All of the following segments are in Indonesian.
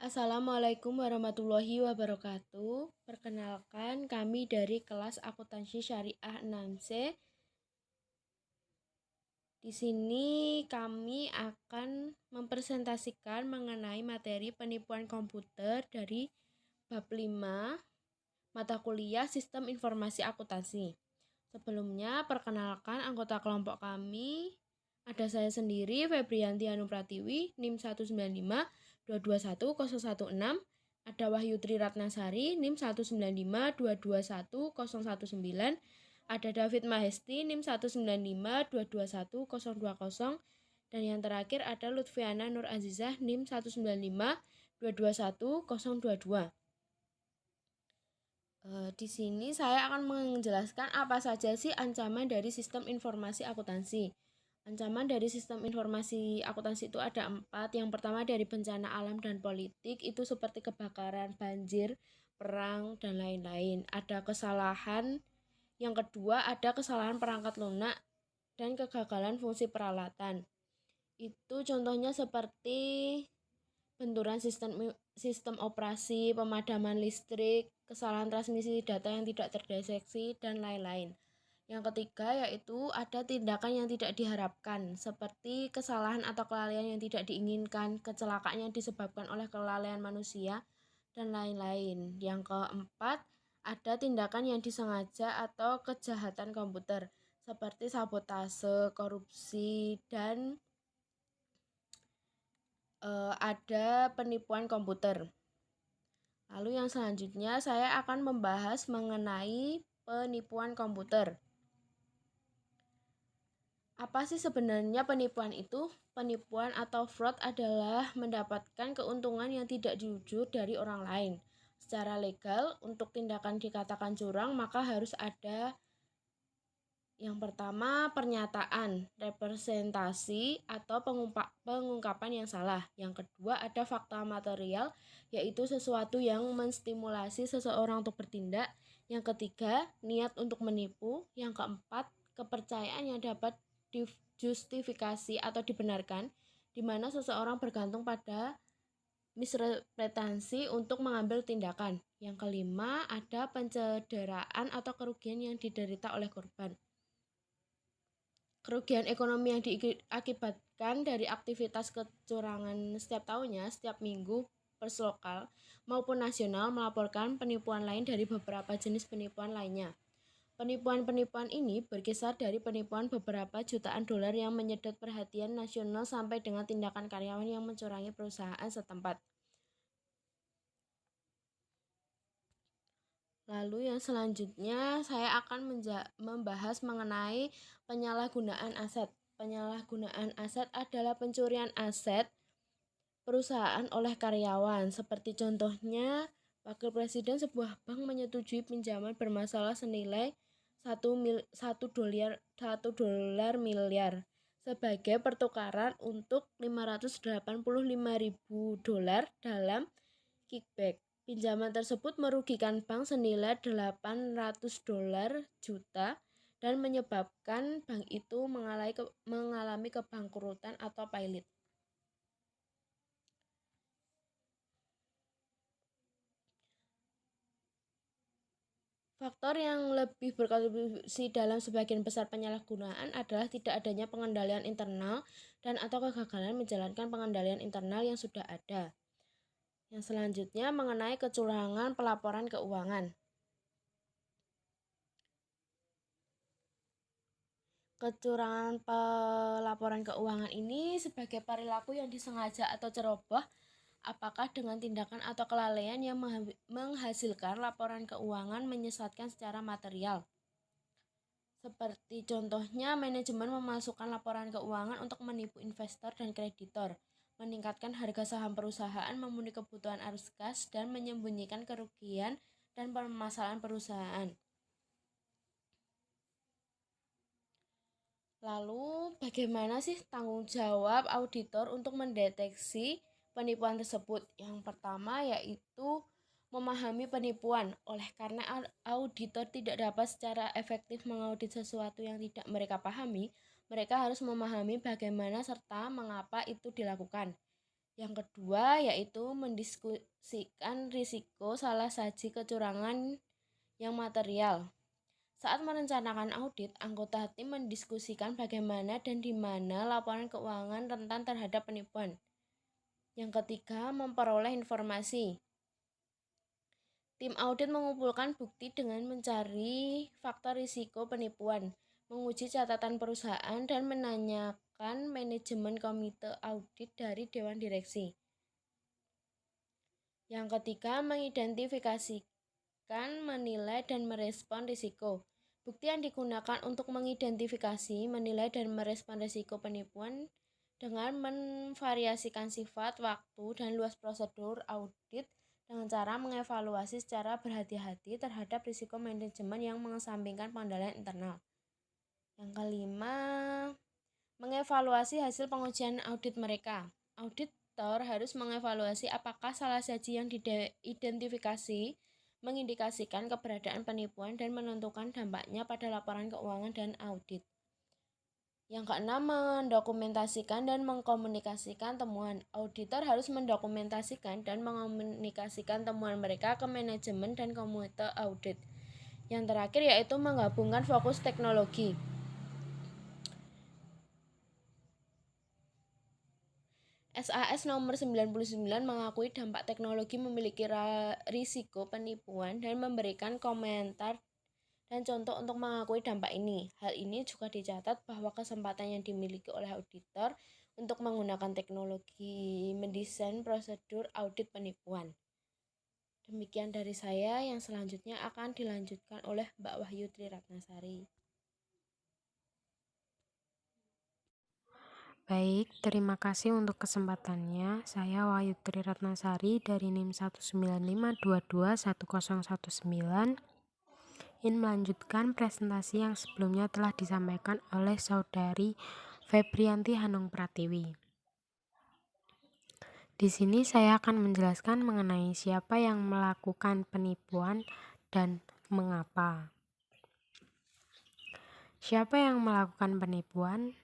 Assalamualaikum warahmatullahi wabarakatuh. Perkenalkan, kami dari kelas Akuntansi Syariah 6C. Di sini kami akan mempresentasikan mengenai materi penipuan komputer dari bab 5 mata kuliah Sistem Informasi Akuntansi. Sebelumnya, perkenalkan anggota kelompok kami. Ada saya sendiri, Febrianti Hanum Pratiwi, NIM 195221016. Ada Wahyu Tri Ratnasari, NIM 195221019. Ada David Mahesti, NIM 195221020. Dan yang terakhir ada Lutfiana Nur Azizah, NIM 195221022. Di sini saya akan menjelaskan apa saja sih ancaman dari sistem informasi akuntansi. Ancaman dari sistem informasi akuntansi itu ada 4. Yang pertama dari bencana alam dan politik, itu seperti kebakaran, banjir, perang, dan lain-lain. Ada kesalahan. Yang kedua ada kesalahan perangkat lunak dan kegagalan fungsi peralatan. Itu contohnya seperti benturan sistem operasi, pemadaman listrik, kesalahan transmisi data yang tidak terdeteksi, dan lain-lain. Yang ketiga yaitu ada tindakan yang tidak diharapkan, seperti kesalahan atau kelalaian yang tidak diinginkan, kecelakaan yang disebabkan oleh kelalaian manusia, dan lain-lain. Yang keempat, ada tindakan yang disengaja atau kejahatan komputer, seperti sabotase, korupsi, dan ada penipuan komputer. Lalu yang selanjutnya saya akan membahas mengenai penipuan komputer. Apa sih sebenarnya penipuan itu? Penipuan atau fraud adalah mendapatkan keuntungan yang tidak jujur dari orang lain. Secara legal, untuk tindakan dikatakan curang, maka harus ada yang pertama, pernyataan, representasi, atau pengungkapan yang salah. Yang kedua, ada fakta material, yaitu sesuatu yang menstimulasi seseorang untuk bertindak. Yang ketiga, niat untuk menipu. Yang keempat, kepercayaan yang dapat dijustifikasi atau dibenarkan, di mana seseorang bergantung pada misrepresentasi untuk mengambil tindakan. Yang kelima, ada pencederaan atau kerugian yang diderita oleh korban. Kerugian ekonomi yang diakibatkan dari aktivitas kecurangan setiap tahunnya, setiap minggu, pers lokal maupun nasional melaporkan penipuan lain dari beberapa jenis penipuan lainnya. Penipuan-penipuan ini berkisar dari penipuan beberapa jutaan dolar yang menyedot perhatian nasional sampai dengan tindakan karyawan yang mencurangi perusahaan setempat. Lalu yang selanjutnya saya akan membahas mengenai penyalahgunaan aset. Penyalahgunaan aset adalah pencurian aset perusahaan oleh karyawan. Seperti contohnya, Wakil Presiden sebuah bank menyetujui pinjaman bermasalah senilai 1 dolar miliar sebagai pertukaran untuk 585.000 dolar dalam kickback. Pinjaman tersebut merugikan bank senilai 800 dolar juta dan menyebabkan bank itu mengalami kebangkrutan atau pailit. Faktor yang lebih berkontribusi dalam sebagian besar penyalahgunaan adalah tidak adanya pengendalian internal dan atau kegagalan menjalankan pengendalian internal yang sudah ada. Yang selanjutnya mengenai kecurangan pelaporan keuangan. Kecurangan pelaporan keuangan ini sebagai perilaku yang disengaja atau ceroboh, apakah dengan tindakan atau kelalaian yang menghasilkan laporan keuangan menyesatkan secara material. Seperti contohnya, manajemen memasukkan laporan keuangan untuk menipu investor dan kreditor, meningkatkan harga saham perusahaan, memenuhi kebutuhan arus kas, dan menyembunyikan kerugian dan permasalahan perusahaan. Lalu, bagaimana sih tanggung jawab auditor untuk mendeteksi penipuan tersebut? Yang pertama yaitu memahami penipuan. Oleh karena auditor tidak dapat secara efektif mengaudit sesuatu yang tidak mereka pahami, mereka harus memahami bagaimana serta mengapa itu dilakukan. Yang kedua yaitu mendiskusikan risiko salah saji kecurangan yang material. Saat merencanakan audit, anggota tim mendiskusikan bagaimana dan di mana laporan keuangan rentan terhadap penipuan. Yang ketiga, memperoleh informasi. Tim audit mengumpulkan bukti dengan mencari faktor risiko penipuan, menguji catatan perusahaan, dan menanyakan manajemen komite audit dari Dewan Direksi. Yang ketiga, mengidentifikasikan, menilai, dan merespon risiko. Bukti yang digunakan untuk mengidentifikasi, menilai, dan merespon risiko penipuan dengan memvariasikan sifat, waktu, dan luas prosedur audit dengan cara mengevaluasi secara berhati-hati terhadap risiko manajemen yang mengesampingkan pengendalian internal. Yang kelima, mengevaluasi hasil pengujian audit mereka. Auditor harus mengevaluasi apakah salah saji yang diidentifikasi mengindikasikan keberadaan penipuan dan menentukan dampaknya pada laporan keuangan dan audit. Yang keenam, mendokumentasikan dan mengkomunikasikan temuan. Auditor harus mendokumentasikan dan mengkomunikasikan temuan mereka ke manajemen dan komite audit. Yang terakhir yaitu menggabungkan fokus teknologi. SAS nomor 99 mengakui dampak teknologi memiliki risiko penipuan dan memberikan komentar dan contoh untuk mengakui dampak ini. Hal ini juga dicatat bahwa kesempatan yang dimiliki oleh auditor untuk menggunakan teknologi mendesain prosedur audit penipuan. Demikian dari saya, yang selanjutnya akan dilanjutkan oleh Mbak Wahyu Triratnasari. Baik, terima kasih untuk kesempatannya. Saya Wahyu Triratnasari dari NIM 195221019 ingin melanjutkan presentasi yang sebelumnya telah disampaikan oleh Saudari Febrianti Hanung Pratiwi. Di sini saya akan menjelaskan mengenai siapa yang melakukan penipuan dan mengapa. Siapa yang melakukan penipuan?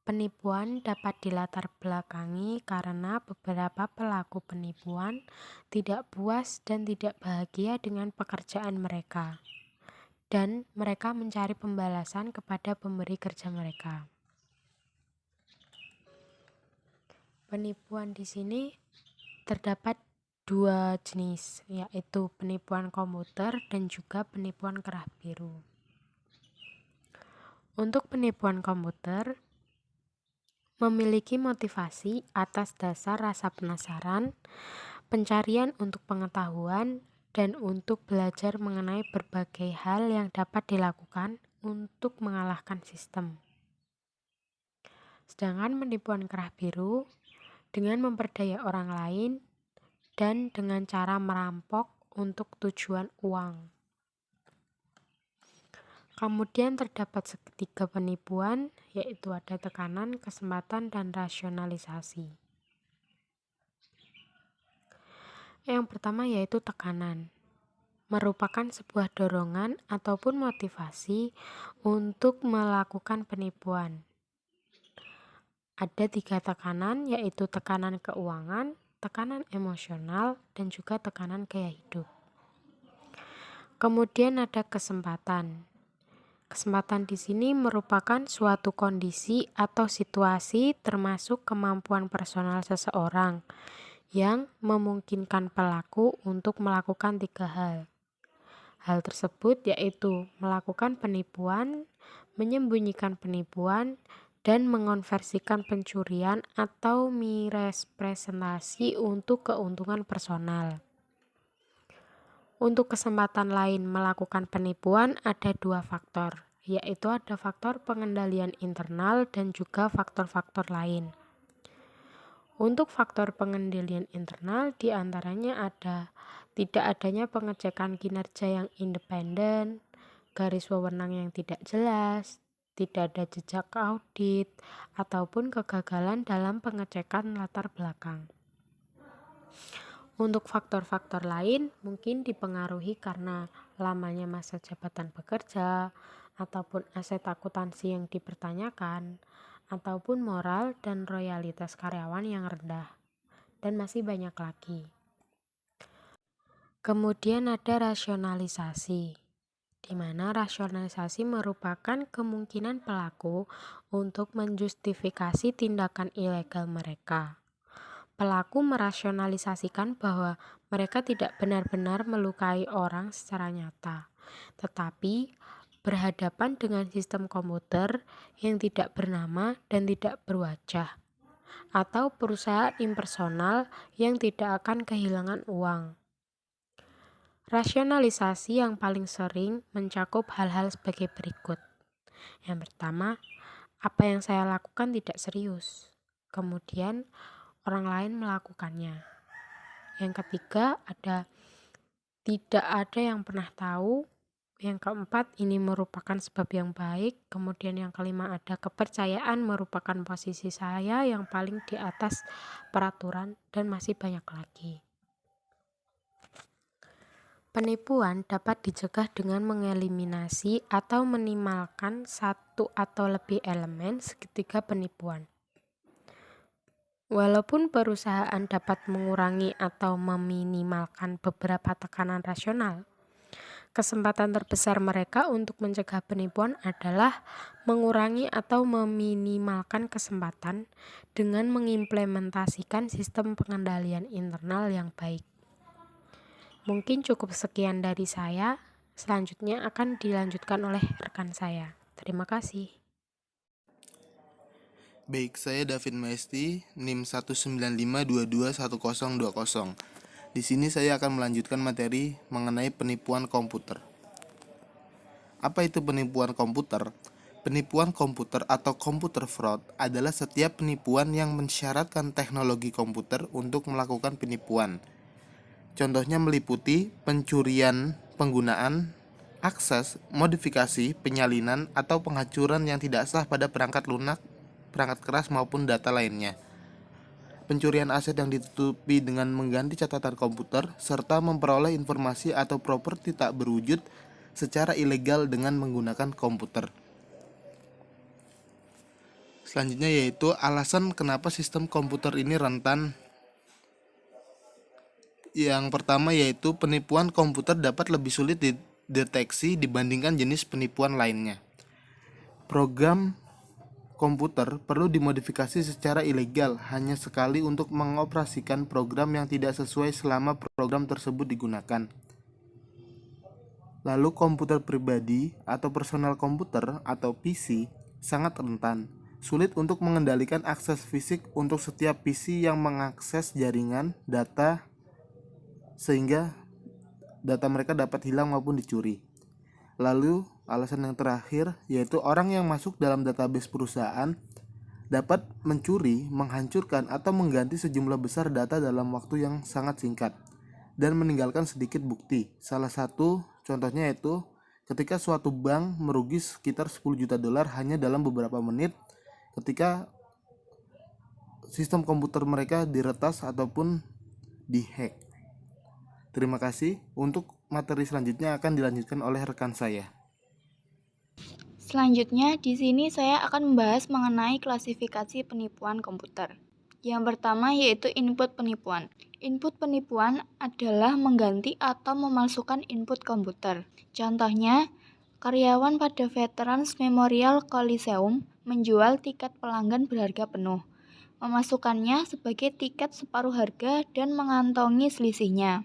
Penipuan dapat dilatar belakangi karena beberapa pelaku penipuan tidak puas dan tidak bahagia dengan pekerjaan mereka, dan mereka mencari pembalasan kepada pemberi kerja mereka. Penipuan di sini terdapat dua jenis, yaitu penipuan komputer dan juga penipuan kerah biru. Untuk penipuan komputer, memiliki motivasi atas dasar rasa penasaran, pencarian untuk pengetahuan, dan untuk belajar mengenai berbagai hal yang dapat dilakukan untuk mengalahkan sistem. Sedangkan penipuan kerah biru dengan memperdaya orang lain dan dengan cara merampok untuk tujuan uang. Kemudian terdapat tiga penipuan, yaitu ada tekanan, kesempatan, dan rasionalisasi. Yang pertama yaitu tekanan, merupakan sebuah dorongan ataupun motivasi untuk melakukan penipuan. Ada tiga tekanan, yaitu tekanan keuangan, tekanan emosional, dan juga tekanan gaya hidup. Kemudian ada kesempatan. Kesempatan di sini merupakan suatu kondisi atau situasi termasuk kemampuan personal seseorang yang memungkinkan pelaku untuk melakukan tiga hal. Hal tersebut yaitu melakukan penipuan, menyembunyikan penipuan, dan mengonversikan pencurian atau merepresentasi untuk keuntungan personal. Untuk kesempatan lain melakukan penipuan ada dua faktor, yaitu ada faktor pengendalian internal dan juga faktor-faktor lain. Untuk faktor pengendalian internal diantaranya ada tidak adanya pengecekan kinerja yang independen, garis wewenang yang tidak jelas, tidak ada jejak audit, ataupun kegagalan dalam pengecekan latar belakang. Untuk faktor-faktor lain mungkin dipengaruhi karena lamanya masa jabatan bekerja, ataupun aset akuntansi yang dipertanyakan, ataupun moral dan loyalitas karyawan yang rendah. dan masih banyak lagi. Kemudian ada rasionalisasi, di mana rasionalisasi merupakan kemungkinan pelaku untuk menjustifikasi tindakan ilegal mereka. Pelaku merasionalisasikan bahwa mereka tidak benar-benar melukai orang secara nyata, tetapi berhadapan dengan sistem komputer yang tidak bernama dan tidak berwajah, atau perusahaan impersonal yang tidak akan kehilangan uang. Rasionalisasi yang paling sering mencakup hal-hal sebagai berikut. Yang pertama, apa yang saya lakukan tidak serius. Kemudian, orang lain melakukannya. Yang ketiga, tidak ada yang pernah tahu. Yang keempat, ini merupakan sebab yang baik. Kemudian yang kelima, ada kepercayaan merupakan posisi saya yang paling di atas peraturan, dan masih banyak lagi. Penipuan dapat dicegah dengan mengeliminasi atau meminimalkan satu atau lebih elemen seketika penipuan. Walaupun perusahaan dapat mengurangi atau meminimalkan beberapa tekanan rasional, kesempatan terbesar mereka untuk mencegah penipuan adalah mengurangi atau meminimalkan kesempatan dengan mengimplementasikan sistem pengendalian internal yang baik. Mungkin cukup sekian dari saya. Selanjutnya akan dilanjutkan oleh rekan saya. Terima kasih. Baik, saya David Maesti, NIM 195221020. Di sini saya akan melanjutkan materi mengenai penipuan komputer. Apa itu penipuan komputer? Penipuan komputer atau computer fraud adalah setiap penipuan yang mensyaratkan teknologi komputer untuk melakukan penipuan. Contohnya meliputi pencurian, penggunaan, akses, modifikasi, penyalinan, atau penghancuran yang tidak sah pada perangkat lunak, perangkat keras maupun data lainnya. Pencurian aset yang ditutupi dengan mengganti catatan komputer, serta memperoleh informasi atau properti tak berwujud secara ilegal dengan menggunakan komputer. Selanjutnya yaitu alasan kenapa sistem komputer ini rentan. Yang pertama yaitu penipuan komputer dapat lebih sulit dideteksi dibandingkan jenis penipuan lainnya. Program komputer perlu dimodifikasi secara ilegal hanya sekali untuk mengoperasikan program yang tidak sesuai selama program tersebut digunakan. Lalu komputer pribadi atau personal komputer atau PC sangat rentan. Sulit untuk mengendalikan akses fisik untuk setiap PC yang mengakses jaringan, data, sehingga data mereka dapat hilang maupun dicuri. Lalu alasan yang terakhir yaitu orang yang masuk dalam database perusahaan dapat mencuri, menghancurkan, atau mengganti sejumlah besar data dalam waktu yang sangat singkat dan meninggalkan sedikit bukti. Salah satu contohnya yaitu ketika suatu bank merugi sekitar 10 juta dolar hanya dalam beberapa menit ketika sistem komputer mereka diretas ataupun dihack. Terima kasih. Untuk materi selanjutnya akan dilanjutkan oleh rekan saya. Selanjutnya, di sini saya akan membahas mengenai klasifikasi penipuan komputer. Yang pertama yaitu input penipuan. Input penipuan adalah mengganti atau memalsukan input komputer. Contohnya, karyawan pada Veterans Memorial Coliseum menjual tiket pelanggan berharga penuh, memasukkannya sebagai tiket separuh harga dan mengantongi selisihnya.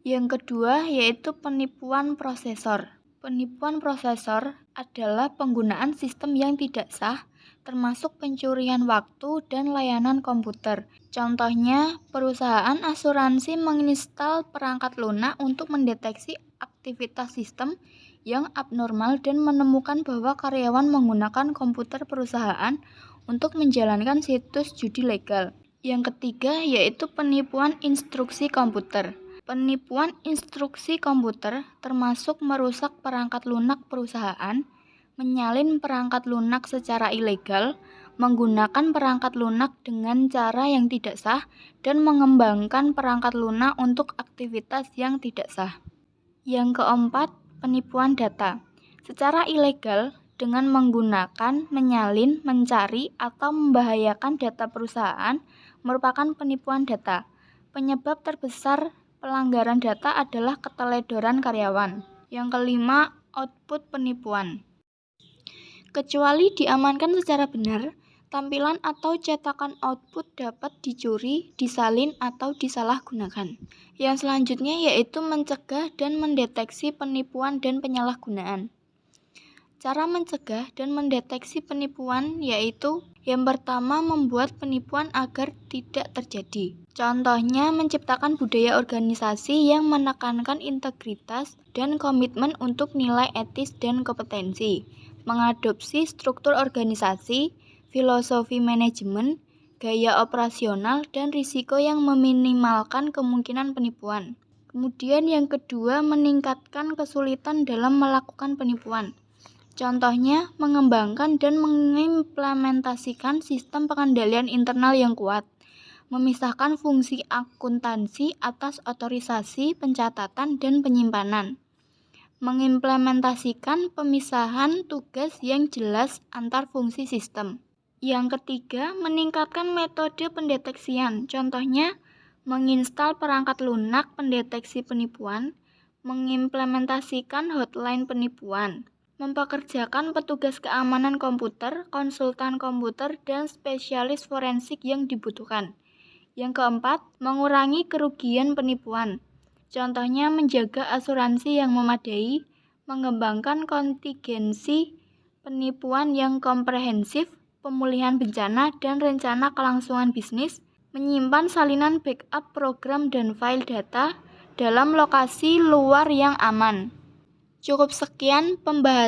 Yang kedua yaitu penipuan prosesor. Penipuan prosesor adalah penggunaan sistem yang tidak sah, termasuk pencurian waktu dan layanan komputer. Contohnya, perusahaan asuransi menginstal perangkat lunak untuk mendeteksi aktivitas sistem yang abnormal dan menemukan bahwa karyawan menggunakan komputer perusahaan untuk menjalankan situs judi legal. Yang ketiga yaitu penipuan instruksi komputer. Penipuan instruksi komputer termasuk merusak perangkat lunak perusahaan, menyalin perangkat lunak secara ilegal, menggunakan perangkat lunak dengan cara yang tidak sah, dan mengembangkan perangkat lunak untuk aktivitas yang tidak sah. Yang keempat, penipuan data. Secara ilegal, dengan menggunakan, menyalin, mencari, atau membahayakan data perusahaan merupakan penipuan data. Penyebab terbesar pelanggaran data adalah keteledoran karyawan. Yang kelima, output penipuan. Kecuali diamankan secara benar, tampilan atau cetakan output dapat dicuri, disalin, atau disalahgunakan. Yang selanjutnya yaitu mencegah dan mendeteksi penipuan dan penyalahgunaan. Cara mencegah dan mendeteksi penipuan yaitu yang pertama membuat penipuan agar tidak terjadi. Contohnya menciptakan budaya organisasi yang menekankan integritas dan komitmen untuk nilai etis dan kompetensi. Mengadopsi struktur organisasi, filosofi manajemen, gaya operasional, dan risiko yang meminimalkan kemungkinan penipuan. Kemudian yang kedua meningkatkan kesulitan dalam melakukan penipuan. Contohnya, mengembangkan dan mengimplementasikan sistem pengendalian internal yang kuat, memisahkan fungsi akuntansi atas otorisasi, pencatatan, dan penyimpanan, mengimplementasikan pemisahan tugas yang jelas antar fungsi sistem. Yang ketiga, meningkatkan metode pendeteksian, contohnya, menginstal perangkat lunak pendeteksi penipuan, mengimplementasikan hotline penipuan, mempekerjakan petugas keamanan komputer, konsultan komputer, dan spesialis forensik yang dibutuhkan. Yang keempat, mengurangi kerugian penipuan. Contohnya menjaga asuransi yang memadai, mengembangkan kontingensi penipuan yang komprehensif, pemulihan bencana, dan rencana kelangsungan bisnis, menyimpan salinan backup program dan file data dalam lokasi luar yang aman. Cukup sekian pembahasan